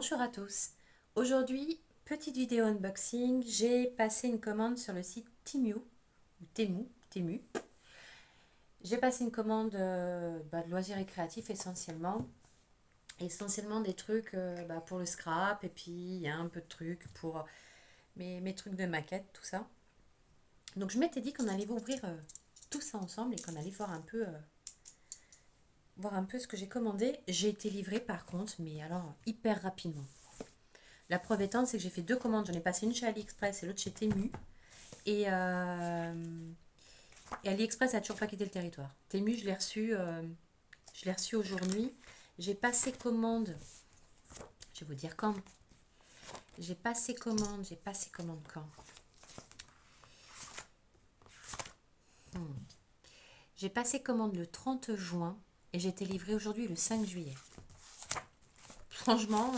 Bonjour à tous. Aujourd'hui, petite vidéo unboxing. J'ai passé une commande sur le site Temu ou Temu. J'ai passé une commande de loisirs et créatifs essentiellement. Essentiellement des trucs pour le scrap et puis il y a un peu de trucs pour mes trucs de maquette, tout ça. Donc je m'étais dit qu'on allait ouvrir tout ça ensemble et qu'on allait voir un peu ce que j'ai commandé. J'ai été livrée par contre, mais alors hyper rapidement. La preuve étant, c'est que j'ai fait deux commandes. J'en ai passé une chez AliExpress et l'autre chez Temu. Et AliExpress n'a toujours pas quitté le territoire. Temu, je l'ai reçu aujourd'hui. J'ai passé commande. Je vais vous dire quand. J'ai passé commande quand J'ai passé commande le 30 juin et j'ai été livrée aujourd'hui le 5 juillet. Franchement,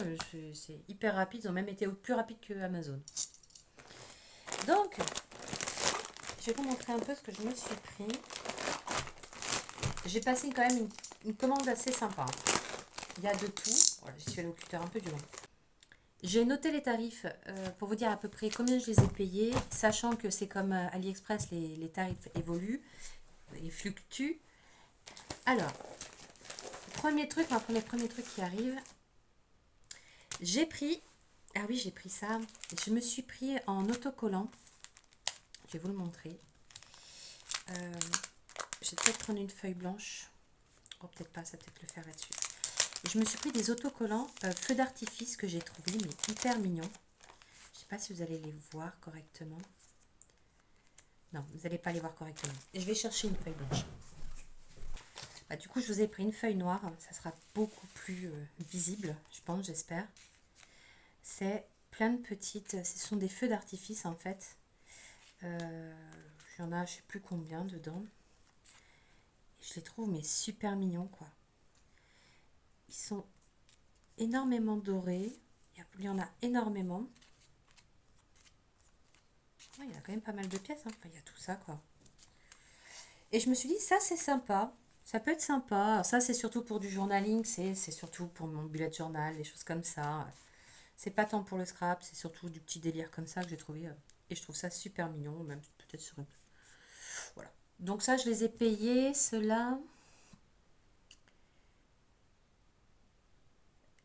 c'est hyper rapide. Ils ont même été plus rapides que Amazon. Donc, je vais vous montrer un peu ce que je me suis pris. J'ai passé quand même une commande assez sympa. Il y a de tout. Voilà, je suis à l'occuteur un peu du long. J'ai noté les tarifs pour vous dire à peu près combien je les ai payés, sachant que c'est comme AliExpress, les tarifs évoluent et fluctuent. Alors, premier truc qui arrive. J'ai pris, ah oui, j'ai pris ça. Je me suis pris en autocollant. Je vais vous le montrer. Je vais peut-être prendre une feuille blanche. Oh, peut-être pas, ça peut-être le faire là-dessus. Je me suis pris des autocollants feu d'artifice que j'ai trouvé mais hyper mignons. Je ne sais pas si vous allez les voir correctement. Non, vous n'allez pas les voir correctement. Et je vais chercher une feuille blanche. Du coup, je vous ai pris une feuille noire. Ça sera beaucoup plus visible, je pense, j'espère. C'est plein de petites... Ce sont des feux d'artifice, en fait. Il y en a, je ne sais plus combien dedans. Et je les trouve, mais super mignons, quoi. Ils sont énormément dorés. Il y en a énormément. Il y a quand même pas mal de pièces. Enfin, il y a tout ça, quoi. Et je me suis dit, ça, c'est sympa. Ça peut être sympa. Alors ça, c'est surtout pour du journaling. C'est surtout pour mon bullet journal, des choses comme ça. C'est pas tant pour le scrap. C'est surtout du petit délire comme ça que j'ai trouvé. Et je trouve ça super mignon. Même peut-être sur une... Voilà. Donc ça, je les ai payés. Ceux-là...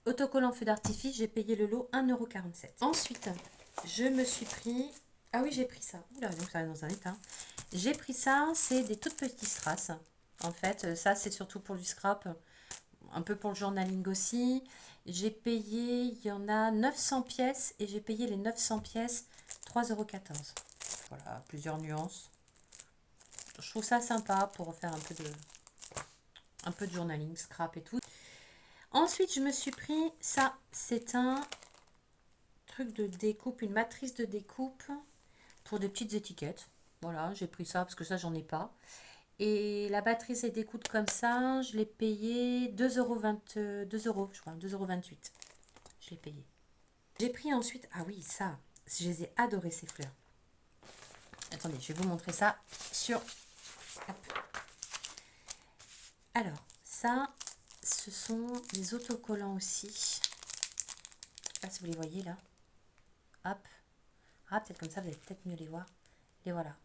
Autocollant feu d'artifice, j'ai payé le lot 1,47 €. Ensuite, je me suis pris... Ah oui, j'ai pris ça. Oula, donc ça va dans un état. J'ai pris ça, c'est des toutes petites strass. En fait, ça c'est surtout pour du scrap, un peu pour le journaling aussi. J'ai payé, il y en a 900 pièces et j'ai payé les 900 pièces 3,14 €. Voilà, plusieurs nuances. Je trouve ça sympa pour faire un peu de journaling, scrap et tout. Ensuite, je me suis pris ça, c'est un truc de découpe, une matrice de découpe pour des petites étiquettes. Voilà, j'ai pris ça parce que ça, j'en ai pas. Et la batterie c'est d'écoute comme ça, je l'ai payé 2 €, je crois, 2,28 €. Je l'ai payé. J'ai pris ensuite, ah oui, ça, je les ai adorés ces fleurs. Attendez, je vais vous montrer ça sur... Hop. Alors, ça, ce sont des autocollants aussi. Je sais pas si vous les voyez là. Hop. Ah, peut-être comme ça, vous allez peut-être mieux les voir. Et voilà.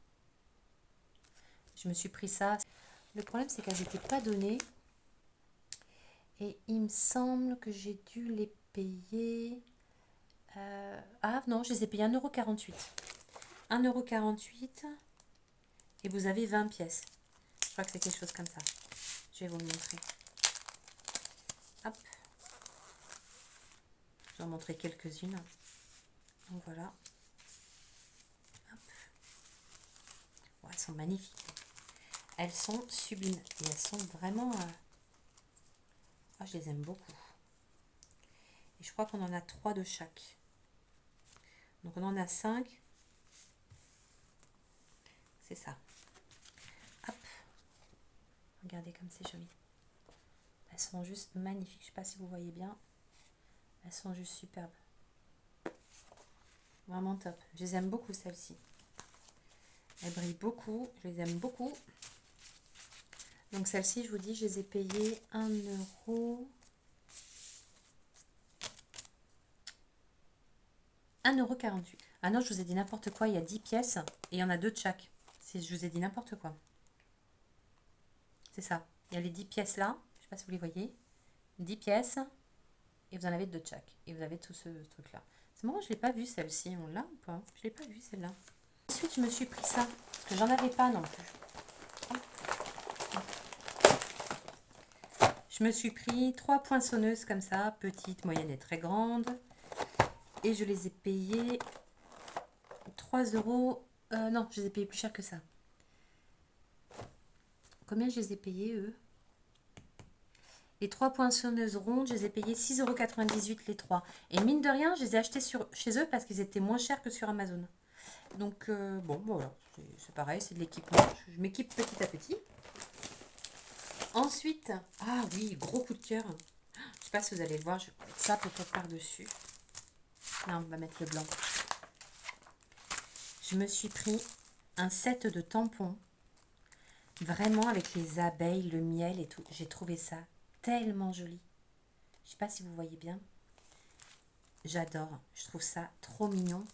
Je me suis pris ça. Le problème, c'est qu'elles n'étaient pas données. Et il me semble que j'ai dû les payer... Ah non, je les ai payés 1,48 €. 1,48 € et vous avez 20 pièces. Je crois que c'est quelque chose comme ça. Je vais vous le montrer. Hop. Je vais en montrer quelques-unes. Donc voilà. Hop. Oh, elles sont magnifiques. Elles sont sublimes. Et elles sont vraiment... Ah, je les aime beaucoup. Et je crois qu'on en a 3 de chaque. Donc on en a 5. C'est ça. Hop. Regardez comme c'est joli. Elles sont juste magnifiques. Je ne sais pas si vous voyez bien. Elles sont juste superbes. Vraiment top. Je les aime beaucoup celles-ci. Elles brillent beaucoup. Je les aime beaucoup. Donc celles-ci, je vous dis, je les ai payées 1 €. 1,48 €. Ah non, je vous ai dit n'importe quoi, il y a 10 pièces et il y en a 2 de chaque. Je vous ai dit n'importe quoi. C'est ça. Il y a les 10 pièces là, je ne sais pas si vous les voyez. 10 pièces et vous en avez 2 de chaque. Et vous avez tout ce truc-là. C'est marrant, je ne l'ai pas vu celle-ci. On l'a ou pas? Je ne l'ai pas vue celle-là. Ensuite, je me suis pris ça, parce que j'en avais pas non plus. Je me suis pris 3 poinçonneuses comme ça, petites, moyennes et très grandes. Et je les ai payées 3 euros. Non, je les ai payées plus cher que ça. Combien je les ai payées, eux? Les 3 poinçonneuses rondes, je les ai payées 6,98 € les 3. Et mine de rien, je les ai achetées chez eux parce qu'ils étaient moins chers que sur Amazon. Donc, bon, voilà, c'est pareil, c'est de l'équipement. Je m'équipe petit à petit. Ensuite, ah oui, gros coup de cœur. Je sais pas si vous allez le voir, je vais mettre ça peut-être par-dessus. Non, on va mettre le blanc. Je me suis pris un set de tampons. Vraiment avec les abeilles, le miel et tout. J'ai trouvé ça tellement joli. Je sais pas si vous voyez bien. J'adore. Je trouve ça trop mignon.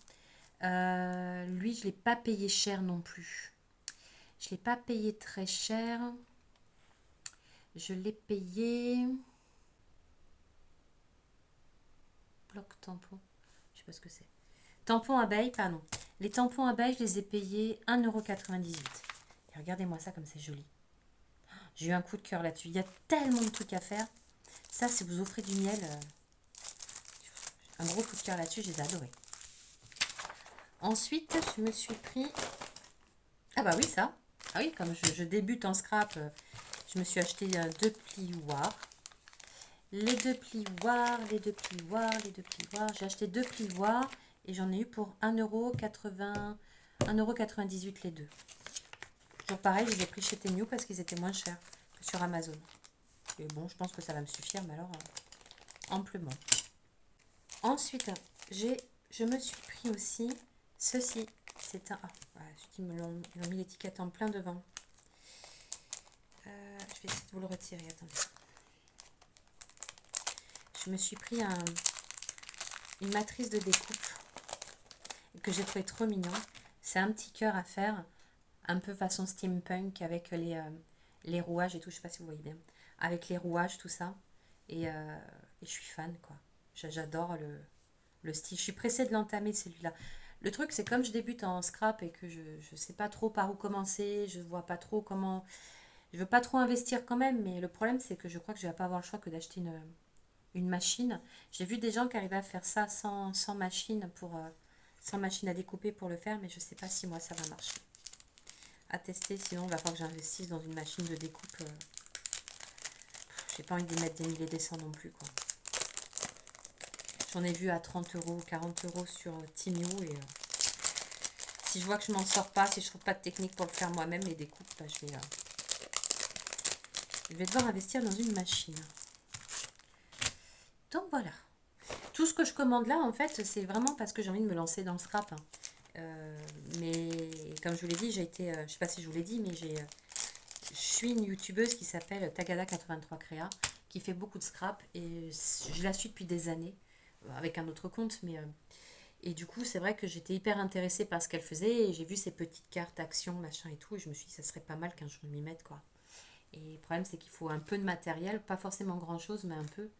Lui, je ne l'ai pas payé cher non plus. Je ne l'ai pas payé très cher. Je l'ai payé... Bloc tampon. Je sais pas ce que c'est. Tampons abeilles, pardon. Les tampons abeilles, je les ai payés 1,98 €. Et regardez-moi ça comme c'est joli. J'ai eu un coup de cœur là-dessus. Il y a tellement de trucs à faire. Ça, si vous offrez du miel, un gros coup de cœur là-dessus, je les ai adorés. Ensuite, je me suis pris... Ah bah oui, ça. Ah oui, comme je débute en scrap, je me suis acheté 2 plioirs. Les 2 plioirs, les 2 plioirs, les 2 plioirs. J'ai acheté 2 plioirs et j'en ai eu pour 1,98 € les deux. Toujours pareil, je les ai pris chez Temu parce qu'ils étaient moins chers que sur Amazon. Et bon, je pense que ça va me suffire, mais alors amplement. Ensuite, je me suis pris aussi ceci. C'est un... Ah, voilà, ils m'ont mis l'étiquette en plein devant. Je vais essayer de vous le retirer, attendez. Je me suis pris une matrice de découpe que j'ai trouvé trop mignon. C'est un petit cœur à faire, un peu façon steampunk avec les rouages et tout. Je sais pas si vous voyez bien. Avec les rouages, tout ça. Et je suis fan, quoi. J'adore le style. Je suis pressée de l'entamer, celui-là. Le truc, c'est comme je débute en scrap et que je ne sais pas trop par où commencer, je vois pas trop comment... Je veux pas trop investir quand même, mais le problème, c'est que je crois que je vais pas avoir le choix que d'acheter une machine. J'ai vu des gens qui arrivaient à faire ça sans machine sans machine à découper pour le faire, mais je sais pas si moi ça va marcher. À tester, sinon il va falloir que j'investisse dans une machine de découpe. J'ai pas envie de mettre des milliers et des cents non plus, quoi. J'en ai vu à 30 € 40 € sur Temu et si je vois que je m'en sors pas, si je trouve pas de technique pour le faire moi-même, les découpes, bah, je vais devoir investir dans une machine. Donc voilà. Tout ce que je commande là, en fait, c'est vraiment parce que j'ai envie de me lancer dans le scrap. Mais comme je vous l'ai dit, j'ai été, je sais pas si je vous l'ai dit, mais je suis une youtubeuse qui s'appelle Tagada83 Créa, qui fait beaucoup de scrap et je la suis depuis des années avec un autre compte, mais et du coup c'est vrai que j'étais hyper intéressée par ce qu'elle faisait et j'ai vu ces petites cartes actions machin et tout et je me suis dit ça serait pas mal qu'un jour je m'y mette, quoi. Et le problème c'est qu'il faut un peu de matériel, pas forcément grand chose mais un peu.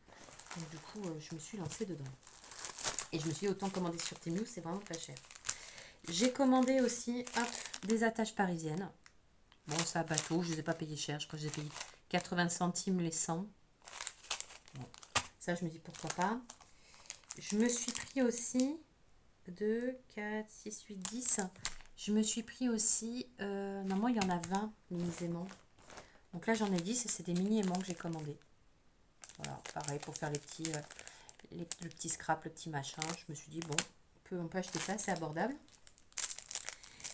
Donc du coup je me suis lancée dedans. Et je me suis dit autant commander sur Temu, c'est vraiment pas cher. J'ai commandé aussi des attaches parisiennes. Bon, ça bateau, je ne les ai pas payées cher. Je crois que j'ai payé 80 centimes les 100. Bon, ça, je me dis pourquoi pas. Je me suis pris aussi 2, 4, 6, 8, 10. Je me suis pris aussi... normalement, il y en a 20 mini-aimants. Donc là, j'en ai 10 et c'est des mini-aimants que j'ai commandés. Voilà, pareil pour faire les petits... le petit scrap, le petit machin. Je me suis dit, bon, on peut acheter ça, c'est abordable.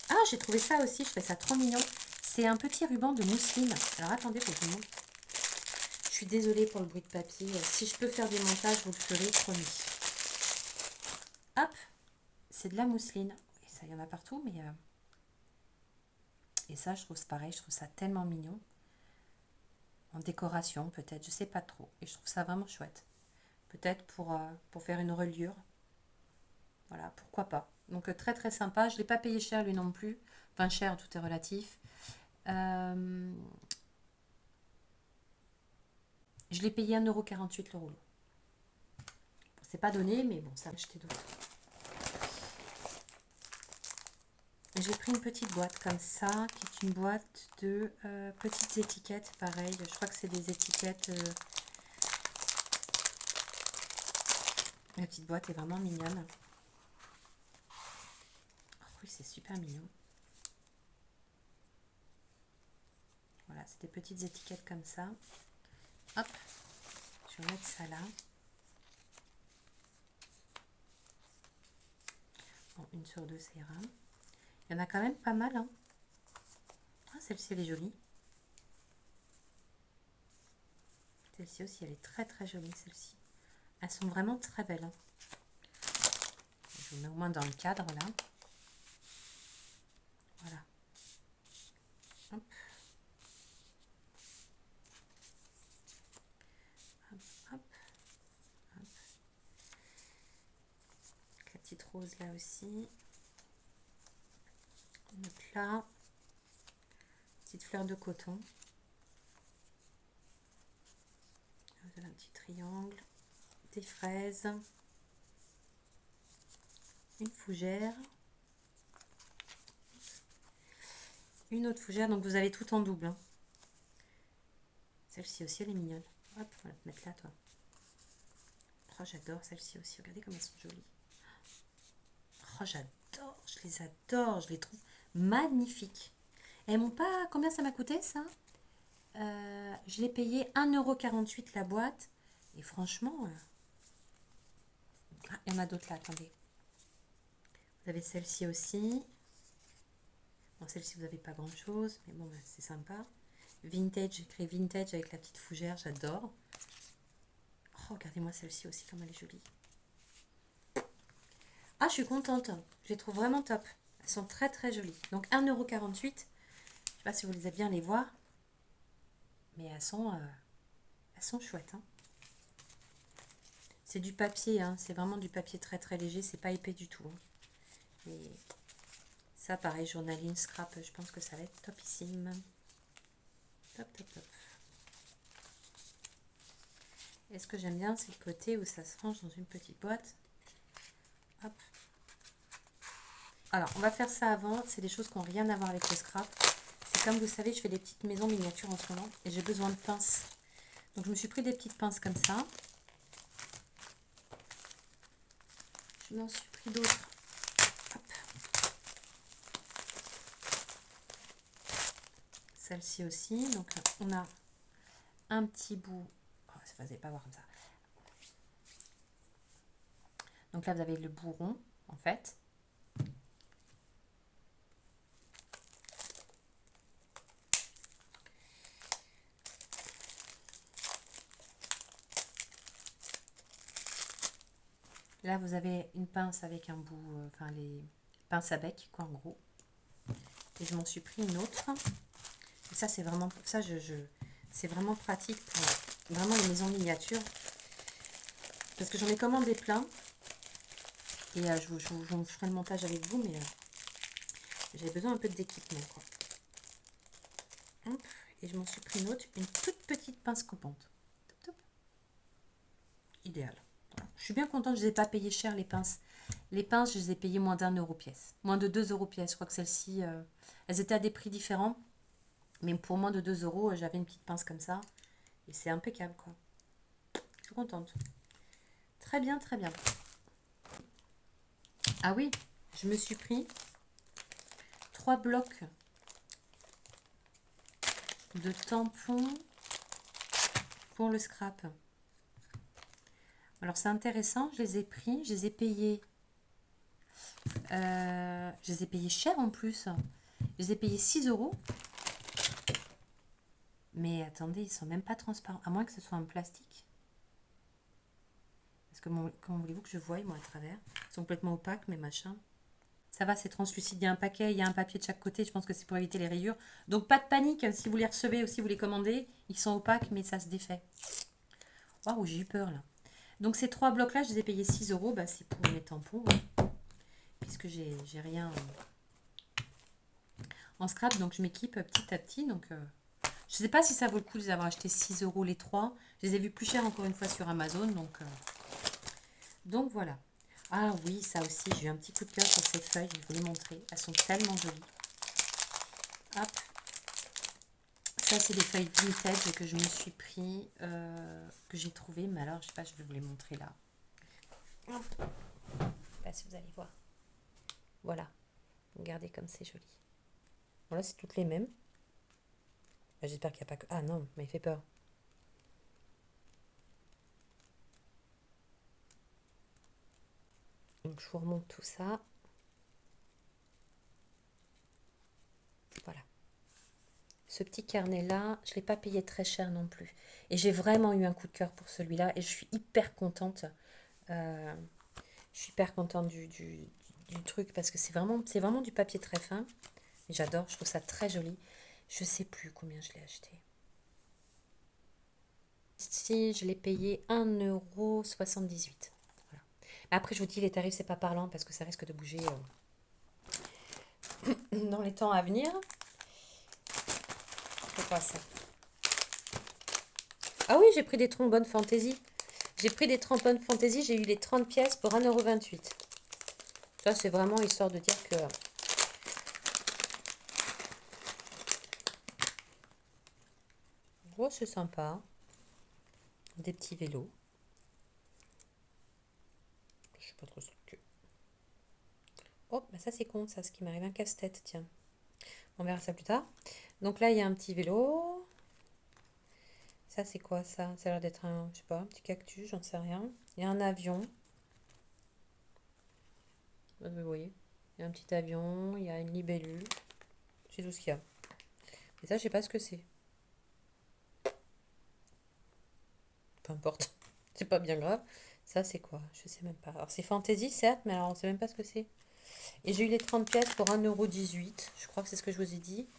Ah, j'ai trouvé ça aussi, je trouvais ça trop mignon. C'est un petit ruban de mousseline. Alors attendez, pour vous montrer. Je suis désolée pour le bruit de papier. Si je peux faire des montages, vous le ferez, promis. Hop, c'est de la mousseline. Et ça, il y en a partout, mais... Et ça, je trouve c'est pareil, je trouve ça tellement mignon. En décoration, peut-être, je sais pas trop. Et je trouve ça vraiment chouette. Peut-être pour faire une reliure. Voilà, pourquoi pas. Donc très très sympa. Je ne l'ai pas payé cher lui non plus. Enfin cher, tout est relatif. Je l'ai payé 1,48 € le rouleau. C'est pas donné, mais bon, ça m'a acheté d'autres. J'ai pris une petite boîte comme ça, qui est une boîte de petites étiquettes, pareil. Je crois que c'est des étiquettes. La petite boîte est vraiment mignonne. Oh, oui, c'est super mignon. Voilà, c'est des petites étiquettes comme ça. Hop, je vais mettre ça là. Bon, une sur deux, ça ira. Il y en a quand même pas mal. Hein. Ah, celle-ci, elle est jolie. Celle-ci aussi, elle est très très jolie, celle-ci. Elles sont vraiment très belles. Hein. Je vous mets au moins dans le cadre, là. Voilà. Hop. Hop, hop. Hop. La petite rose, là aussi. Donc là, petite fleur de coton. Vous avez un petit triangle, des fraises, une fougère, une autre fougère. Donc vous avez tout en double. Hein. Celle-ci aussi, elle est mignonne. Hop, on va te mettre là, toi. Oh, j'adore celle-ci aussi. Regardez comme elles sont jolies. Oh, j'adore, je les adore, je les trouve magnifiques. Elles m'ont pas... Combien ça m'a coûté, ça je l'ai payé 1,48 € la boîte. Et franchement... Ah, il y en a d'autres là, attendez. Vous avez celle-ci aussi. Bon, celle-ci, vous n'avez pas grand-chose. Mais bon, ben, c'est sympa. Vintage, j'ai créé vintage avec la petite fougère, j'adore. Oh, regardez-moi celle-ci aussi, comme elle est jolie. Ah, je suis contente. Je les trouve vraiment top. Elles sont très très jolies. Donc 1,48 €. Je ne sais pas si vous les avez bien les voir. Mais elles sont chouettes. Hein. C'est du papier. Hein. C'est vraiment du papier très très léger. C'est pas épais du tout. Hein. Et ça, pareil, journaline, scrap. Je pense que ça va être topissime. Top, top, top. Et ce que j'aime bien, c'est le côté où ça se range dans une petite boîte. Hop. Alors, on va faire ça avant. C'est des choses qui n'ont rien à voir avec le scrap. C'est comme vous savez, je fais des petites maisons miniatures en ce moment. Et j'ai besoin de pinces. Donc, je me suis pris des petites pinces comme ça. Je m'en suis pris d'autres. Hop. Celle-ci aussi. Donc, on a un petit bout. Oh, ça ne faisait pas voir comme ça. Donc là, vous avez le bout rond, en fait. Là, vous avez une pince avec un bout, enfin les pinces à bec, quoi, en gros. Et je m'en suis pris une autre. Et ça, c'est vraiment, ça, c'est vraiment pratique pour vraiment les maisons miniatures. Parce que j'en ai commandé plein. Et je ferai le montage avec vous, mais j'avais besoin un peu d'équipement, quoi. Hop, et je m'en suis pris une autre, une toute petite pince coupante. Top, top. Idéal. Voilà. Je suis bien contente, je ne les ai pas payées cher les pinces. Les pinces, je les ai payées moins d'1 € pièce. Moins de 2 € pièce. Je crois que celles-ci, elles étaient à des prix différents. Mais pour moins de 2 €, j'avais une petite pince comme ça. Et c'est impeccable, quoi. Je suis contente. Très bien, très bien. Ah oui, je me suis pris 3 blocs de tampons pour le scrap. Alors c'est intéressant, je les ai pris, je les ai payés. Je les ai payés cher en plus. Je les ai payés 6 €. Mais attendez, ils sont même pas transparents, à moins que ce soit en plastique. Parce que comment voulez-vous que je voie, moi, à travers? Ils sont complètement opaques, mes machins. Ça va, c'est translucide. Il y a un paquet, il y a un papier de chaque côté. Je pense que c'est pour éviter les rayures. Donc, pas de panique. Si vous les recevez ou si vous les commandez, ils sont opaques, mais ça se défait. Waouh, j'ai eu peur, là. Donc, ces 3 blocs-là, je les ai payés 6 €. Bah, c'est pour mes tampons. puisque j'ai rien en scrap, donc je m'équipe petit à petit. Donc, je sais pas si ça vaut le coup de les avoir achetés 6 € les 3. Je les ai vus plus chers encore une fois sur Amazon, donc voilà. Ah oui, ça aussi, j'ai eu un petit coup de cœur sur ces feuilles, je vais vous les montrer. Elles sont tellement jolies. Hop. Ça, c'est des feuilles vintage que je me suis pris, que j'ai trouvé. Mais alors, je sais pas, je vais vous les montrer là. Hop. Je sais pas si vous allez voir. Voilà. Regardez comme c'est joli. Voilà, c'est toutes les mêmes. J'espère qu'il n'y a pas que... Ah non, mais il fait peur. Donc, je vous remonte tout ça. Voilà. Ce petit carnet-là, je ne l'ai pas payé très cher non plus. Et j'ai vraiment eu un coup de cœur pour celui-là. Et je suis hyper contente. Je suis hyper contente du truc parce que c'est vraiment du papier très fin. J'adore, je trouve ça très joli. Je sais plus combien je l'ai acheté. Ici, je l'ai payé 1,78 €. Voilà. Après, je vous dis, les tarifs, c'est pas parlant parce que ça risque de bouger dans les temps à venir. C'est quoi ça? Ah oui, j'ai pris des trombones fantaisie. J'ai pris des trombones fantaisie, j'ai eu les 30 pièces pour 1,28 €. Ça, c'est vraiment histoire de dire que... Oh, c'est sympa. Des petits vélos. Je sais pas trop ce que... Oh, bah ça c'est con, ça, ce qui m'arrive un casse-tête, tiens. On verra ça plus tard. Donc là, il y a un petit vélo. Ça, c'est quoi ça? Ça a l'air d'être un, je sais pas, un petit cactus, j'en sais rien. Il y a un avion. Vous voyez, il y a un petit avion, il y a une libellule. C'est tout ce qu'il y a. Et ça, je sais pas ce que c'est. Peu importe. C'est pas bien grave. Ça, c'est quoi? Je sais même pas. Alors, c'est fantaisie, certes, mais alors, on sait même pas ce que c'est. Et j'ai eu les 30 pièces pour 1,18 €. Je crois que c'est ce que je vous ai dit.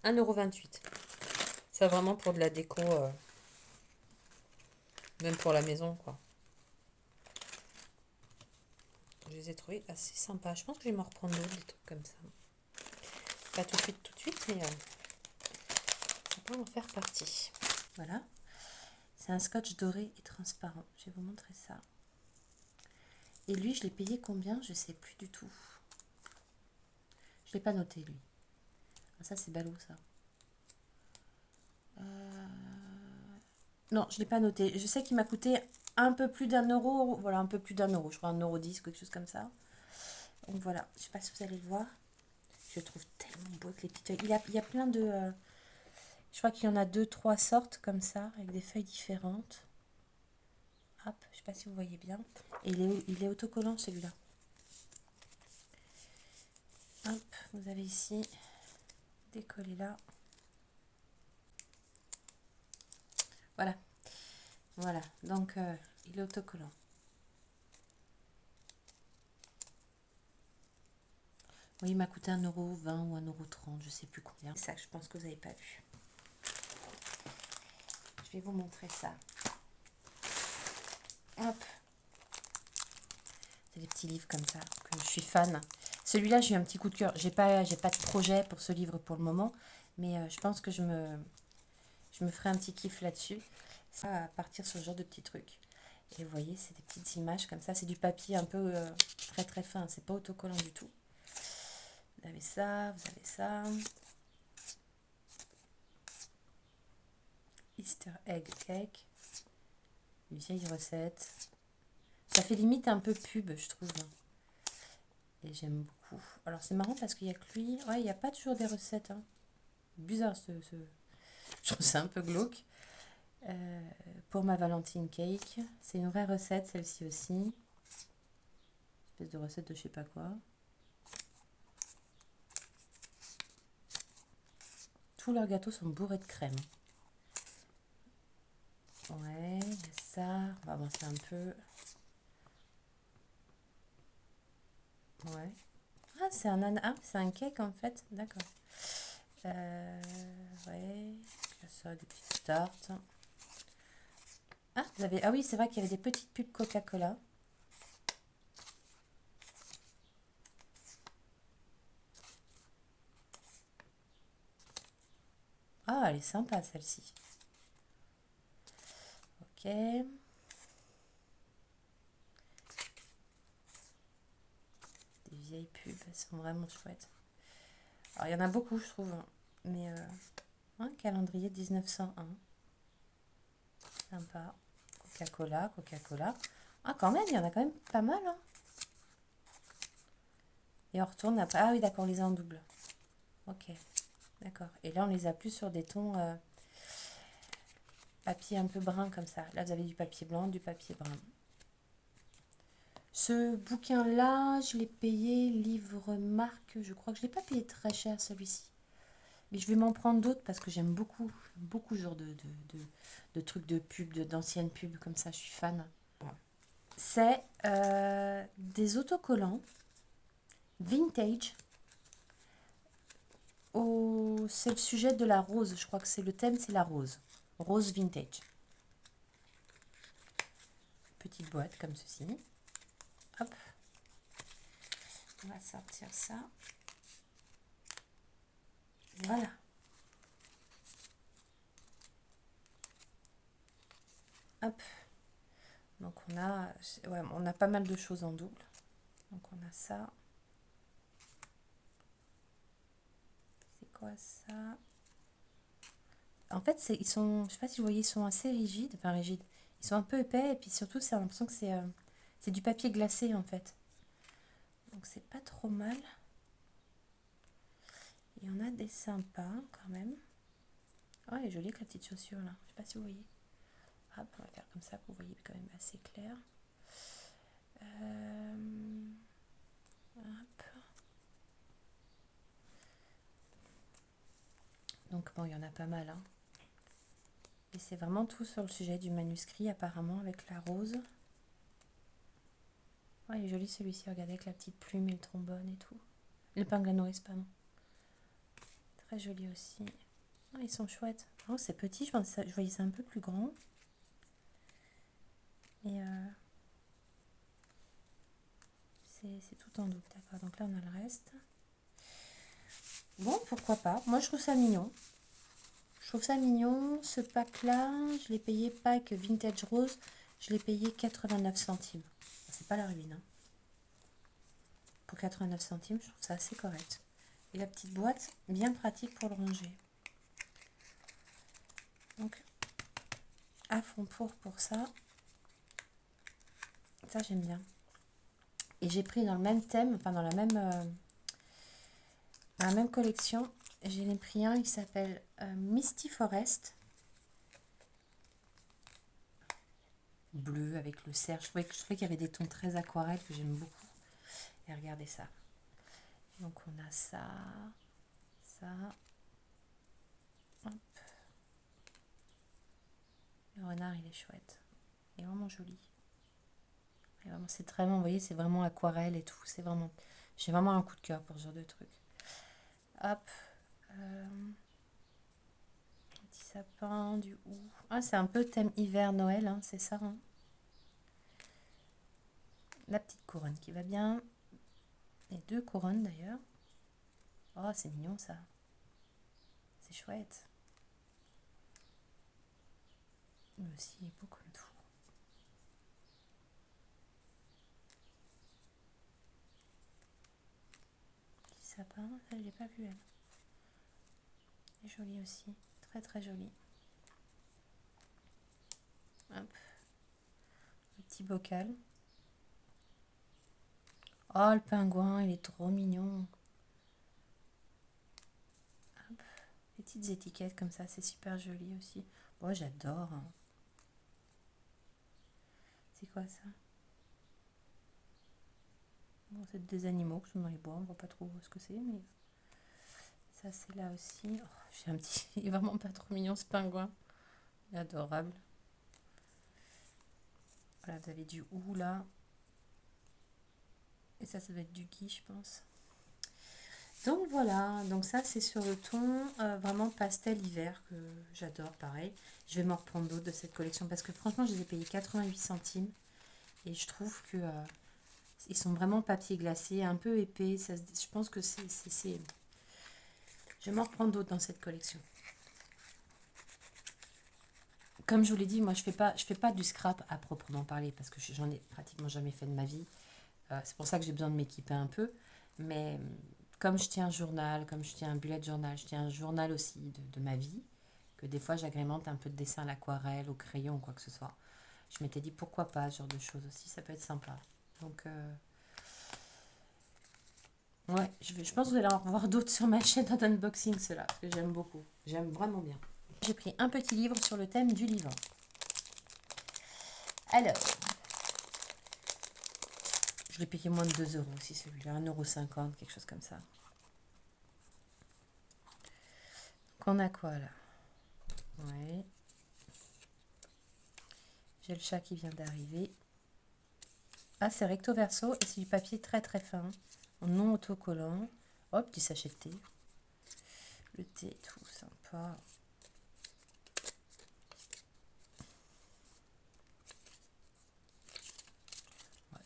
1,28 €. Ça, vraiment pour de la déco. Même pour la maison, quoi. Je les ai trouvés assez sympas. Je pense que je vais m'en reprendre d'autres, des trucs comme ça. Pas tout de suite, mais ça peut en faire partie. Voilà. C'est un scotch doré et transparent. Je vais vous montrer ça. Et lui, je l'ai payé combien? Je sais plus du tout. Je l'ai pas noté, lui. Ah, ça, c'est ballot, ça. Non, je l'ai pas noté. Je sais qu'il m'a coûté un peu plus d'1 €. Voilà, un peu plus d'1 €. Je crois 1,10 €, quelque chose comme ça. Donc voilà. Je sais pas si vous allez le voir. Je le trouve tellement beau avec les petites feuilles. Il y a plein de... je crois qu'il y en a 2-3 sortes comme ça, avec des feuilles différentes. Hop, je sais pas si vous voyez bien. Et il est autocollant, celui-là. Hop, vous avez ici, décollé là. Voilà. Voilà, donc il est autocollant. Oui, il m'a coûté 1,20 € ou 1,30 €, je sais plus combien. C'est ça que je pense que vous n'avez pas vu. Je vais vous montrer ça. Hop. C'est des petits livres comme ça, que je suis fan. Celui-là, j'ai eu un petit coup de cœur. J'ai pas de projet pour ce livre pour le moment, mais je pense que je me ferai un petit kiff là-dessus. Ça va partir sur ce genre de petits trucs. Et vous voyez, c'est des petites images comme ça. C'est du papier un peu très très fin. C'est pas autocollant du tout. Vous avez ça, vous avez ça. Easter egg cake. Une vieille recette. Ça fait limite un peu pub, je trouve. Et j'aime beaucoup. Alors c'est marrant parce qu'il y a que lui. Ouais, il n'y a pas toujours des recettes. Hein. Bizarre je trouve ça un peu glauque. Pour ma Valentine cake. C'est une vraie recette, celle-ci aussi. Espèce de recette de je sais pas quoi. Tous leurs gâteaux sont bourrés de crème. Ouais, il y a ça. On va avancer un peu. Ouais. Ah, c'est c'est un cake en fait. D'accord. Ouais. Il y a ça, des petites tartes. Ah, ah oui, c'est vrai qu'il y avait des petites pubs Coca-Cola. Ah, elle est sympa celle-ci. Ok. Des vieilles pubs, elles sont vraiment chouettes. Alors, il y en a beaucoup, je trouve. Mais un calendrier 1901. Sympa. Coca-Cola, Coca-Cola. Ah, quand même, il y en a quand même pas mal. Hein. Et on retourne après. Ah oui, d'accord, on les a en double. Ok, d'accord. Et là, on les a plus sur des tons papier un peu brun comme ça. Là, vous avez du papier blanc, du papier brun. Ce bouquin-là, je l'ai payé livre marque. Je crois que je ne l'ai pas payé très cher, celui-ci. Mais je vais m'en prendre d'autres parce que j'aime beaucoup, beaucoup ce genre de trucs de pub, d'anciennes pubs comme ça. Je suis fan. C'est des autocollants vintage. C'est le sujet de la rose. Je crois que c'est le thème, c'est la rose. Rose vintage. Petite boîte comme ceci. Hop. On va sortir ça. Voilà. Hop. Donc on a pas mal de choses en double. Donc on a ça. C'est quoi ça? En fait, ils sont, je sais pas si vous voyez, ils sont assez rigides, enfin rigides. Ils sont un peu épais et puis surtout, c'est l'impression que c'est du papier glacé en fait. Donc c'est pas trop mal. Il y en a des sympas quand même. Oh, elle est jolie avec la petite chaussure là. Je sais pas si vous voyez. Hop, on va faire comme ça pour que vous voyez quand même assez clair. Hop. Donc bon, il y en a pas mal. Hein. Et c'est vraiment tout sur le sujet du manuscrit apparemment avec la rose. Oh, il est joli celui-ci, regardez avec la petite plume et le trombone et tout. Le pingouin nourrice, pardon. Très joli aussi. Oh, ils sont chouettes. Oh, c'est petit, je voyais ça un peu plus grand. Et c'est tout en double, d'accord. Donc là, on a le reste. Bon, pourquoi pas. Moi, je trouve ça mignon. Je trouve ça mignon. Ce pack-là, je l'ai payé pack Vintage Rose. Je l'ai payé 89 centimes. C'est pas la ruine. Hein. Pour 89 centimes, je trouve ça assez correct. Et la petite boîte, bien pratique pour le ranger. Donc, à fond pour ça. Ça, j'aime bien. Et j'ai pris dans le même thème, enfin dans la même collection, j'ai pris un qui s'appelle Misty Forest. Bleu avec le cerf. Je trouvais qu'il y avait des tons très aquarelles que j'aime beaucoup. Et regardez ça. Donc on a ça, ça. Hop. Le renard il est chouette. Il est vraiment joli. C'est vraiment, vous voyez, c'est vraiment aquarelle et tout. C'est vraiment, j'ai vraiment un coup de cœur pour ce genre de truc. Hop. Petit sapin, du hou. Ah, c'est un peu thème hiver-Noël, hein, c'est ça. Hein. La petite couronne qui va bien. Les deux couronnes d'ailleurs. Oh, c'est mignon ça. C'est chouette. Mais aussi, il est beau comme tout. Petit sapin, ça je l'ai pas vu elle. Elle est jolie aussi. Très très jolie. Hop. Le petit bocal. Oh, le pingouin, il est trop mignon. Hop. Les petites étiquettes comme ça, c'est super joli aussi. Bon, j'adore. Hein. C'est quoi ça? Bon, c'est des animaux qui sont dans les bois, on voit pas trop ce que c'est, mais ça c'est là aussi. Oh, j'ai un petit, il est vraiment pas trop mignon ce pingouin. Il est adorable. Voilà, vous avez du hou là. Et ça doit être du gui, je pense. Donc voilà, donc ça c'est sur le ton vraiment pastel hiver que j'adore, pareil. Je vais m'en reprendre d'autres de cette collection parce que franchement je les ai payés 88 centimes et je trouve que ils sont vraiment papier glacé, un peu épais. Je pense que c'est... Je vais m'en reprendre d'autres dans cette collection. comme je vous l'ai dit, moi je fais pas du scrap à proprement parler parce que j'en ai pratiquement jamais fait de ma vie. C'est pour ça que j'ai besoin de m'équiper un peu. Mais comme je tiens un journal, comme je tiens un bullet journal, je tiens un journal aussi de ma vie, que des fois j'agrémente un peu de dessin à l'aquarelle, au crayon ou quoi que ce soit. Je m'étais dit pourquoi pas ce genre de choses aussi, ça peut être sympa. Donc ouais, je pense que vous allez en revoir d'autres sur ma chaîne d'unboxing, ceux-là, parce que j'aime beaucoup. J'aime vraiment bien. J'ai pris un petit livre sur le thème du livre. Alors, je l'ai payé moins de 2 € aussi celui-là, 1,50 €, quelque chose comme ça. Donc on a quoi là? Ouais. J'ai le chat qui vient d'arriver. Ah, c'est recto verso et c'est du papier très très fin, non autocollant. Hop, petit sachet de thé. Le thé, tout sympa.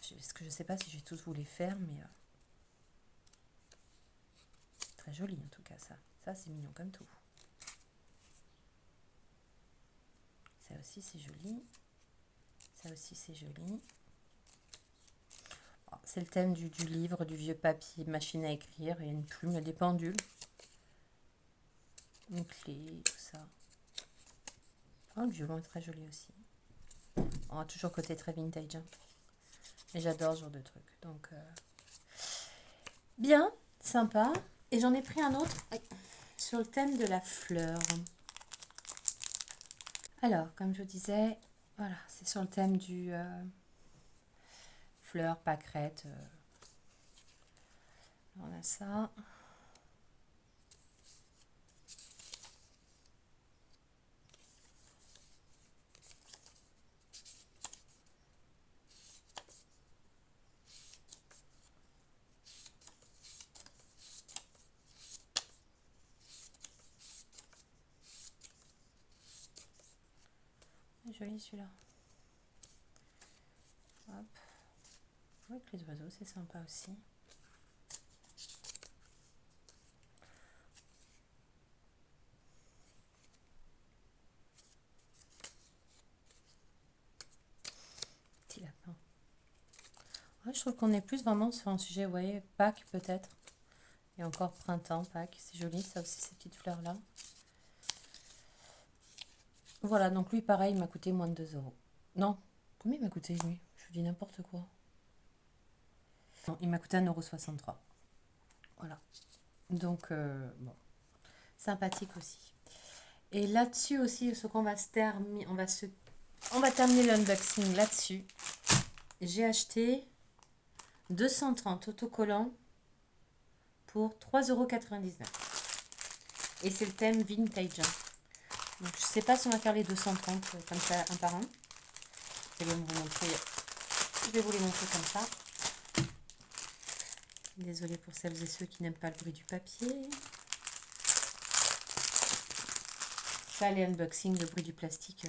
Parce que je sais pas si je vais tous vous les faire, mais très joli en tout cas ça. Ça c'est mignon comme tout. Ça aussi c'est joli. Ça aussi c'est joli. Oh, c'est le thème du livre, du vieux papier, machine à écrire. Il y a une plume, il y a des pendules. Une clé, tout ça. Oh, le violon est très joli aussi. Oh, toujours côté très vintage. Hein. Et j'adore ce genre de truc. Donc, bien, sympa. Et j'en ai pris un autre sur le thème de la fleur. Alors, comme je vous disais, voilà, c'est sur le thème du fleur, pâquerette. On a ça. Joli celui-là. Hop. Avec les oiseaux, c'est sympa aussi. Petit lapin. Ouais, je trouve qu'on est plus vraiment sur un sujet, ouais, Pâques peut-être. Et encore printemps, Pâques. C'est joli, ça aussi, ces petites fleurs-là. Voilà, donc lui, pareil, il m'a coûté moins de 2 €. Non, combien il m'a coûté, lui? Je vous dis n'importe quoi. Non, il m'a coûté 1,63 €. Voilà. Donc, bon, sympathique aussi. Et là-dessus aussi, ce qu'on va se terminer, on va terminer l'unboxing là-dessus. J'ai acheté 230 autocollants pour 3,99 €. Et c'est le thème vintage. Donc, je ne sais pas si on va faire les 230 comme ça, un par un. Je vais vous montrer. Je vais vous les montrer comme ça. Désolée pour celles et ceux qui n'aiment pas le bruit du papier. Ça, les unboxings, le bruit du plastique.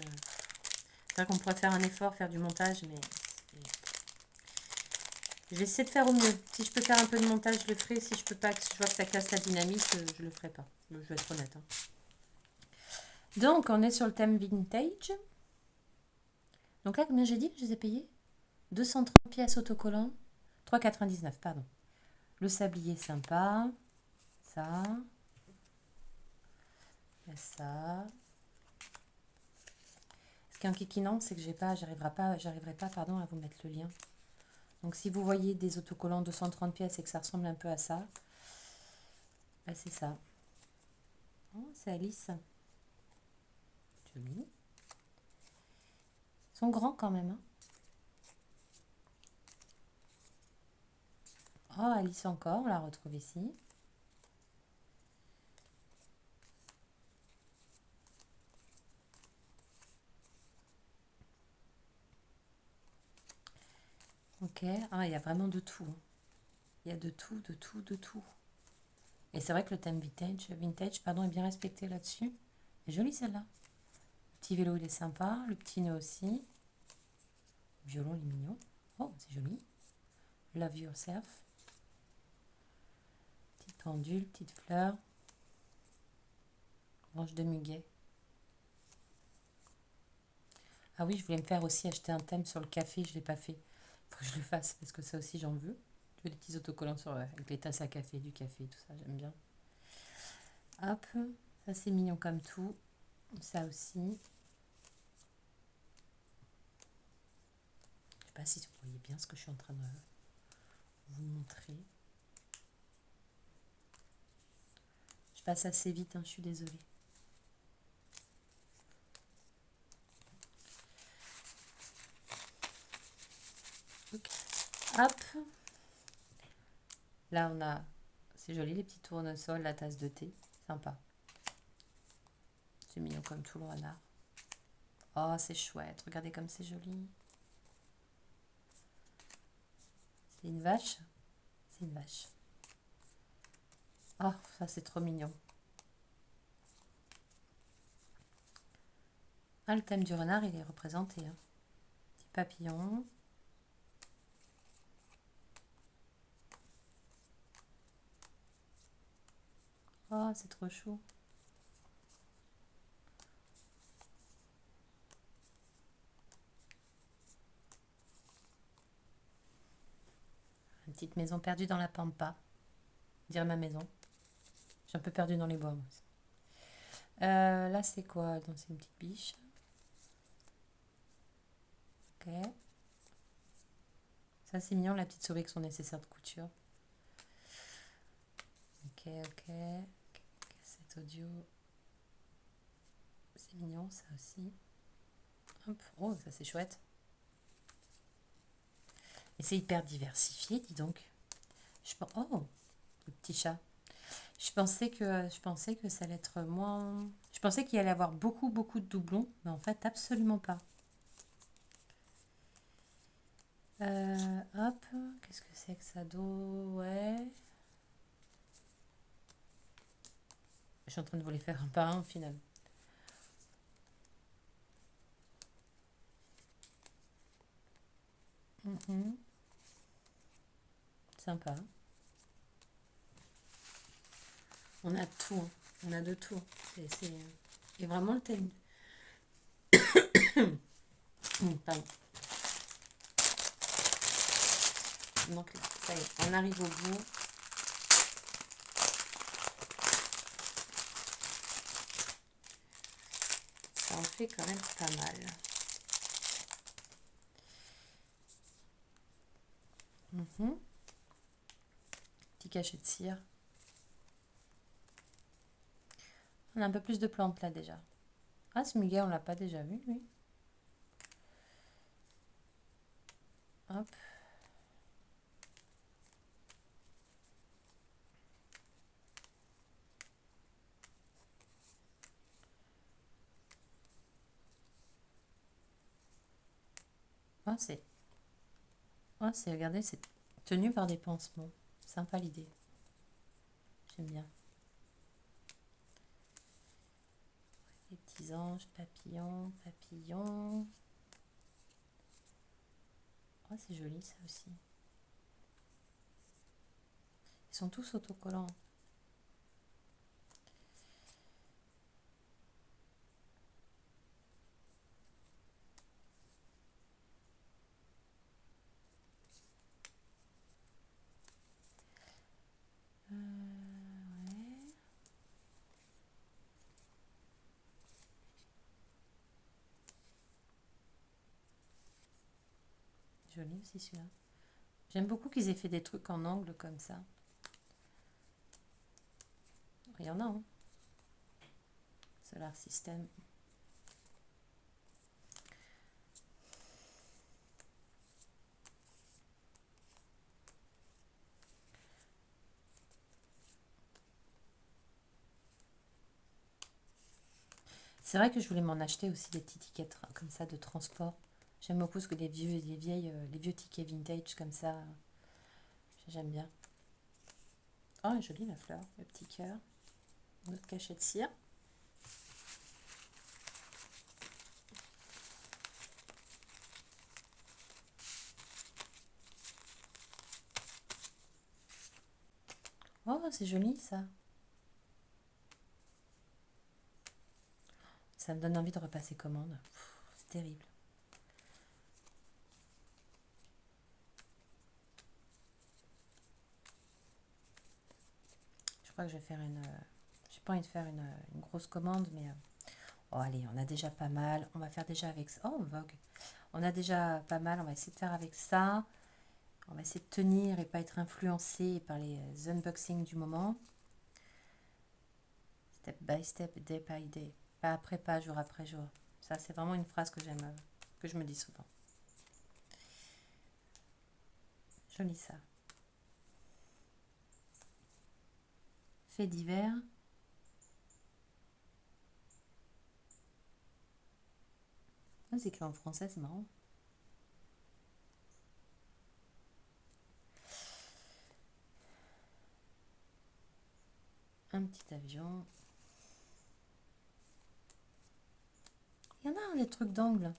C'est vrai qu'on pourrait faire un effort, faire du montage, mais je vais essayer de faire au mieux. Si je peux faire un peu de montage, je le ferai. Si je peux pas, si je vois que ça casse la dynamique, je le ferai pas. Je vais être honnête. Hein. Donc, on est sur le thème vintage. Donc là, combien j'ai dit que je les ai payés? 230 pièces autocollants. 3,99, pardon. Le sablier sympa. Ça. Et ça. Ce qui est inquiétant, c'est que j'arriverai pas, pardon, à vous mettre le lien. Donc si vous voyez des autocollants 230 pièces et que ça ressemble un peu à ça, bah c'est ça. Oh, c'est Alice. Joli. Ils sont grands quand même. Hein. Oh, Alice encore, on la retrouve ici. Ok, ah, il y a vraiment de tout. Il y a de tout, de tout, de tout. Et c'est vrai que le thème vintage pardon, est bien respecté là-dessus. C'est joli celle-là. Le petit vélo, il est sympa. Le petit nœud aussi. Le violon, il est mignon. Oh, c'est joli. Love yourself. Petite pendule, petite fleur. Branche de muguet. Ah oui, je voulais me faire aussi acheter un thème sur le café, je ne l'ai pas fait. Faut que je le fasse parce que ça aussi j'en veux. Je veux des petits autocollants sur, avec les tasses à café, du café, tout ça, j'aime bien. Hop, ça c'est mignon comme tout. Ça aussi. Je sais pas si vous voyez bien ce que je suis en train de vous montrer. Je passe assez vite, hein, je suis désolée. Okay. Hop. Là, on a, c'est joli, les petits tournesols, la tasse de thé. Sympa. C'est mignon comme tout le renard. Oh, c'est chouette. Regardez comme c'est joli. C'est une vache. C'est une vache. Oh, ça c'est trop mignon. Ah, le thème du renard, il est représenté. Hein. Petit papillon. Oh, c'est trop chou. Une petite maison perdue dans la pampa. Dire ma maison. Je suis un peu perdue dans les bois, moi aussi. Là, c'est quoi? Donc, c'est une petite biche. Ok. Ça, c'est mignon, la petite souris avec son nécessaire de couture. Ok, ok. Cassette audio. C'est mignon, ça aussi. Hop. Oh, ça, c'est chouette. Et c'est hyper diversifié, dis donc. Oh, le petit chat. Je pensais que ça allait être moins... Je pensais qu'il allait avoir beaucoup, beaucoup de doublons, mais en fait, absolument pas. Hop, qu'est-ce que c'est que ça d'eau? Ouais. Je suis en train de vous les faire un par un au final. Sympa. On a tout, hein. On a de tout. Et vraiment le thème. Pardon. Donc là, ça y est, on arrive au bout. Ça en fait quand même pas mal. Petit cachet de cire. On a un peu plus de plantes là déjà. Ah, ce muguet, on l'a pas déjà vu, lui. Hop. Ah, regardez, c'est tenu par des pansements. Sympa l'idée. J'aime bien. Les petits anges, papillons, papillons. Oh, c'est joli ça aussi. Ils sont tous autocollants. Ouais. Joli aussi celui-là. J'aime beaucoup qu'ils aient fait des trucs en angle comme ça. Il y en a, hein. Solar System. C'est vrai que je voulais m'en acheter aussi des petits tickets comme ça de transport. J'aime beaucoup ce que les vieux tickets vintage comme ça. J'aime bien. Oh, jolie la fleur, le petit cœur. Notre cachet de cire. Oh, c'est joli ça. Ça me donne envie de repasser commande. C'est terrible. crois que je vais faire une... j'ai pas envie de faire une grosse commande, mais... oh, allez, on a déjà pas mal. On va faire déjà avec ça. Oh, Vogue. On a déjà pas mal. On va essayer de faire avec ça. On va essayer de tenir et pas être influencé par les unboxings du moment. Step by step, day by day. Pas après pas, jour après jour. Ça, c'est vraiment une phrase que j'aime, que je me dis souvent. Joli ça. Fait divers. Ah, c'est écrit en français, c'est marrant. Un petit avion. Il y en a des trucs d'angle.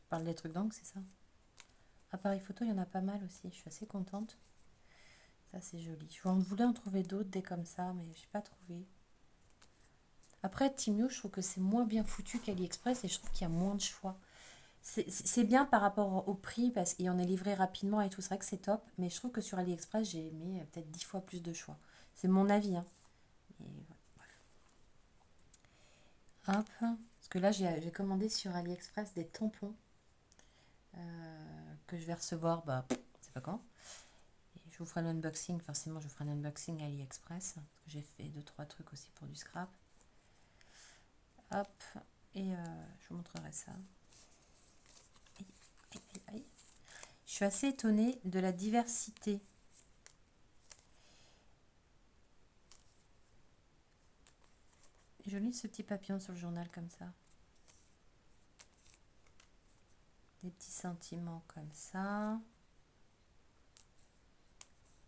Je parle des trucs d'angle, c'est ça. Appareil photo, il y en a pas mal aussi. Je suis assez contente. Ça, c'est joli. Je voulais en trouver d'autres, des comme ça, mais je n'ai pas trouvé. Après, Temu, je trouve que c'est moins bien foutu qu'AliExpress et je trouve qu'il y a moins de choix. C'est bien par rapport au prix parce qu'il en est livré rapidement et tout. C'est vrai que c'est top, mais je trouve que sur AliExpress, j'ai aimé peut-être 10 fois plus de choix. C'est mon avis, hein. Et voilà. Hop. Parce que là, j'ai commandé sur AliExpress des tampons que je vais recevoir, bah, c'est pas quand. Et je vous ferai l'unboxing, forcément, je vous ferai un unboxing AliExpress. Parce que j'ai fait 2-3 trucs aussi pour du scrap. Hop. Et je vous montrerai ça. Aïe, aïe, aïe, aïe. Je suis assez étonnée de la diversité. Joli ce petit papillon sur le journal comme ça. Des petits sentiments comme ça.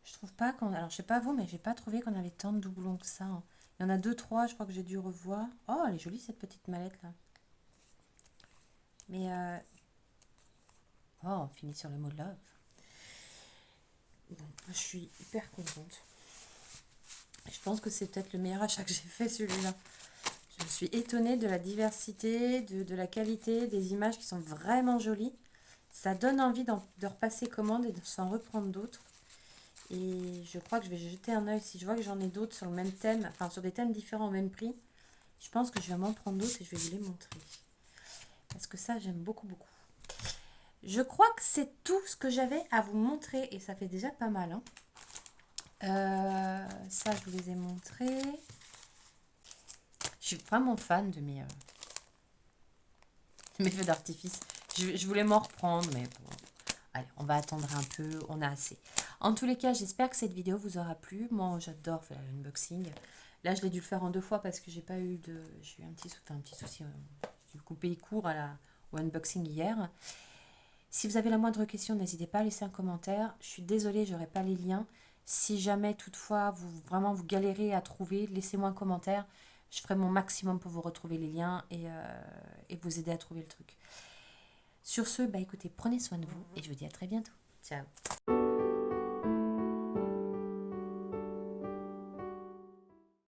Je trouve pas qu'on... Alors, je sais pas vous, mais j'ai pas trouvé qu'on avait tant de doublons que ça, hein. Il y en a 2-3, je crois que j'ai dû revoir. Oh, elle est jolie cette petite mallette là. Mais... oh, on finit sur le mot love. Bon, je suis hyper contente. Je pense que c'est peut-être le meilleur achat que j'ai fait, celui-là. Je suis étonnée de la diversité, de la qualité, des images qui sont vraiment jolies. Ça donne envie de repasser commande et de s'en reprendre d'autres. Et je crois que je vais jeter un œil. Si je vois que j'en ai d'autres sur le même thème, enfin sur des thèmes différents au même prix, je pense que je vais m'en prendre d'autres et je vais vous les montrer. Parce que ça, j'aime beaucoup, beaucoup. Je crois que c'est tout ce que j'avais à vous montrer. Et ça fait déjà pas mal, hein. Ça, je vous les ai montrés. Je suis vraiment fan de mes feux d'artifice. Je voulais m'en reprendre, mais bon. Allez, on va attendre un peu, on a assez. En tous les cas, j'espère que cette vidéo vous aura plu. Moi, j'adore faire l'unboxing. Là, je l'ai dû le faire en 2 fois parce que j'ai pas eu de... J'ai eu un petit souci. J'ai coupé court au unboxing hier. Si vous avez la moindre question, n'hésitez pas à laisser un commentaire. Je suis désolée, je n'aurai pas les liens. Si jamais, toutefois, vous galérez à trouver, laissez-moi un commentaire. Je ferai mon maximum pour vous retrouver les liens et vous aider à trouver le truc. Sur ce, bah écoutez, prenez soin de vous et je vous dis à très bientôt. Ciao.